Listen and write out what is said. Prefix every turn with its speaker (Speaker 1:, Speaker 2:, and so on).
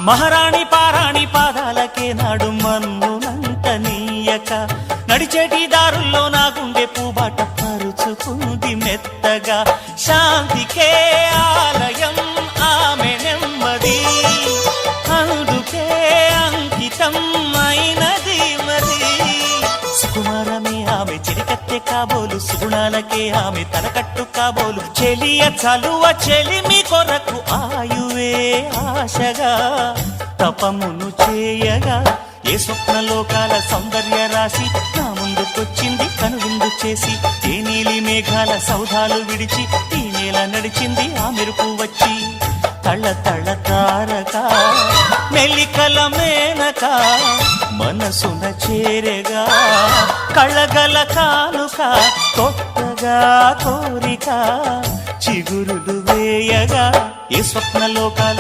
Speaker 1: మహారాణి పారాణి పాదాలకే నాడు మన్నునంట నీయక నడిచేటి దారుల్లో నా గుండె పూబాట పరుచుకుంది మెత్తగా శాంతికే ఆలయం ఆమె నెమ్మది అందుకే అంకితం అయినది మది సుకుమారమే ఆమె చిరికత్తె కాబోలు సుగుణాలకే ఆమె తలకట్టు కాబోలు చెలియ చలువ చెలిమి కొరకు ఆయువే ఆశగా తపమును చేయగా ఏ స్వప్నలోకాల సౌందర్య రాశి నా ముందుకొచ్చింది కనువిందు చేసి ఏ నీలి మేఘాల సౌధాలు విడిచి ఈ నేల నడిచింది ఆ మెరుపు వచ్చి తళ్ళ తళ్ళ తారక మెల్లికల మేనక మనసున చేరగా కళ్ళగల కానుక కొత్తగా కోరిక చిగురులు వేయగా ఏ స్వప్నలోకాల